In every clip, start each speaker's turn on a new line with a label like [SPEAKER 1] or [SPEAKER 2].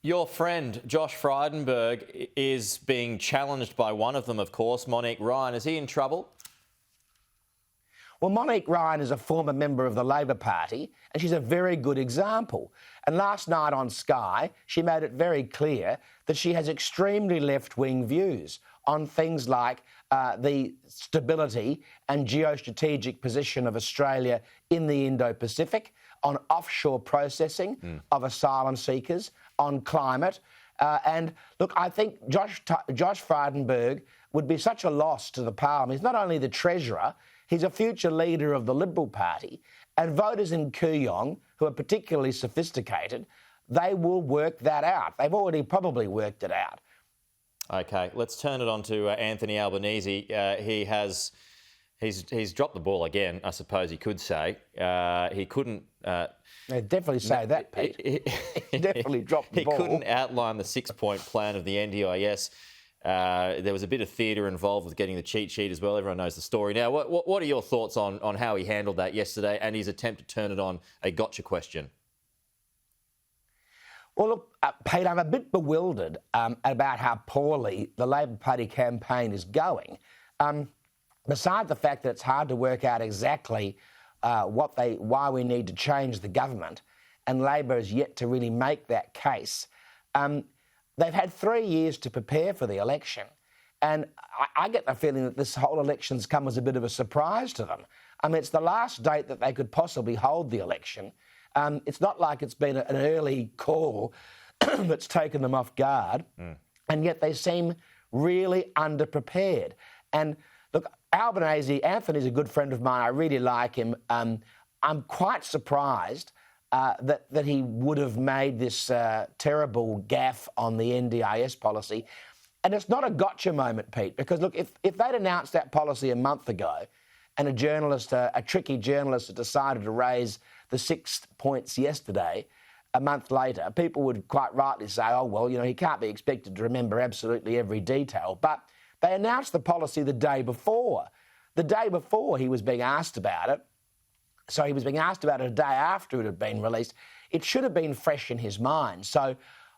[SPEAKER 1] Your friend, Josh Frydenberg, is being challenged by one of them, of course, Monique Ryan. Is he in trouble?
[SPEAKER 2] Well, Monique Ryan is a former member of the Labor Party, and she's a very good example. And last night on Sky, she made it very clear that she has extremely left-wing views on things like the stability and geostrategic position of Australia in the Indo-Pacific, on offshore processing of asylum seekers, on climate. And look, I think Josh Frydenberg would be such a loss to the Parliament. He's not only the Treasurer, he's a future leader of the Liberal Party, and voters in Kooyong, who are particularly sophisticated, they will work that out. They've already probably worked it out.
[SPEAKER 1] OK, let's turn it on to Anthony Albanese. He's dropped the ball again, I suppose he could say. He couldn't...
[SPEAKER 2] definitely say that, Pete. He definitely dropped the ball.
[SPEAKER 1] He couldn't outline the six-point plan of the NDIS. There was a bit of theatre involved with getting the cheat sheet as well. Everyone knows the story now. What are your thoughts on how he handled that yesterday and his attempt to turn it on a gotcha question?
[SPEAKER 2] Well, look, Pete, I'm a bit bewildered about how poorly the Labor Party campaign is going. Besides the fact that it's hard to work out exactly why we need to change the government, and Labor is yet to really make that case. They've had 3 years to prepare for the election, and I get the feeling that this whole election's come as a bit of a surprise to them. I mean, it's the last date that they could possibly hold the election. It's not like it's been an early call that's taken them off guard, and yet they seem really underprepared. And look, Anthony's a good friend of mine. I really like him. I'm quite surprised that he would have made this terrible gaffe on the NDIS policy. And it's not a gotcha moment, Pete, because, look, if they'd announced that policy a month ago and a tricky journalist had decided to raise the 6 points yesterday, a month later, people would quite rightly say, oh, well, he can't be expected to remember absolutely every detail. But they announced the policy the day before. The day before he was being asked about it. So he was being asked about it a day after it had been released. It should have been fresh in his mind. So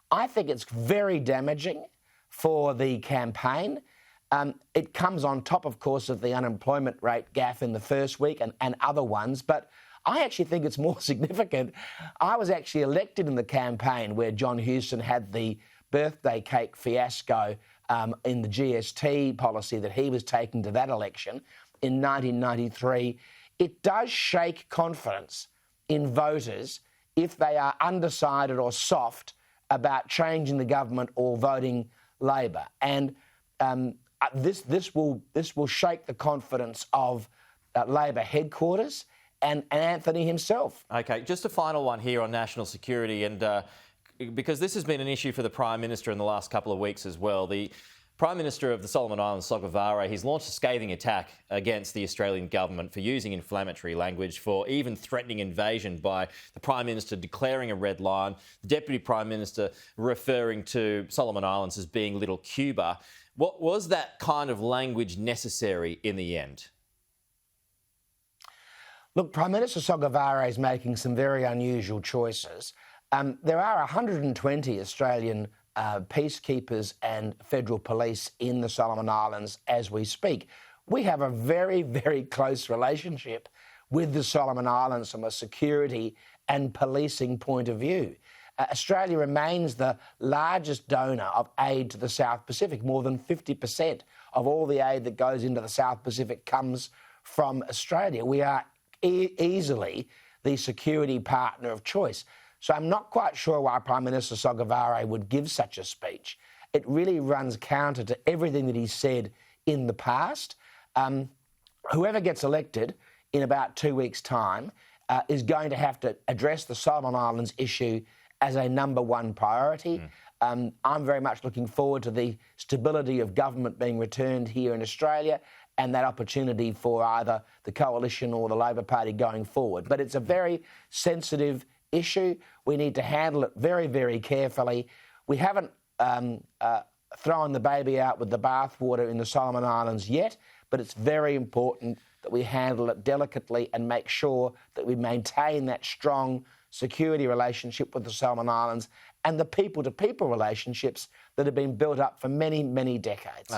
[SPEAKER 2] I think it's very damaging for the campaign. It comes on top, of course, of the unemployment rate gaffe in the first week and other ones. But I actually think it's more significant. I was actually elected in the campaign where John Hewson had the birthday cake fiasco in the GST policy that he was taking to that election in 1993. It does shake confidence in voters if they are undecided or soft about changing the government or voting Labor. And this will shake the confidence of Labor headquarters and Anthony himself.
[SPEAKER 1] OK, just a final one here on national security, and because this has been an issue for the Prime Minister in the last couple of weeks as well. The Prime Minister of the Solomon Islands, Sogavare, he's launched a scathing attack against the Australian government for using inflammatory language, for even threatening invasion by the Prime Minister declaring a red line, the Deputy Prime Minister referring to Solomon Islands as being Little Cuba. What was that kind of language necessary in the end?
[SPEAKER 2] Look, Prime Minister Sogavare is making some very unusual choices. There are 120 Australian peacekeepers and federal police in the Solomon Islands as we speak. We have a very, very close relationship with the Solomon Islands from a security and policing point of view. Australia remains the largest donor of aid to the South Pacific. More than 50% of all the aid that goes into the South Pacific comes from Australia. We are easily the security partner of choice. So I'm not quite sure why Prime Minister Sogavare would give such a speech. It really runs counter to everything that he's said in the past. Whoever gets elected in about 2 weeks' time is going to have to address the Solomon Islands issue as a number one priority. I'm very much looking forward to the stability of government being returned here in Australia and that opportunity for either the Coalition or the Labor Party going forward. But it's a very sensitive issue. We need to handle it very, very carefully. We haven't thrown the baby out with the bathwater in the Solomon Islands yet, but it's very important that we handle it delicately and make sure that we maintain that strong security relationship with the Solomon Islands and the people-to-people relationships that have been built up for many, many decades.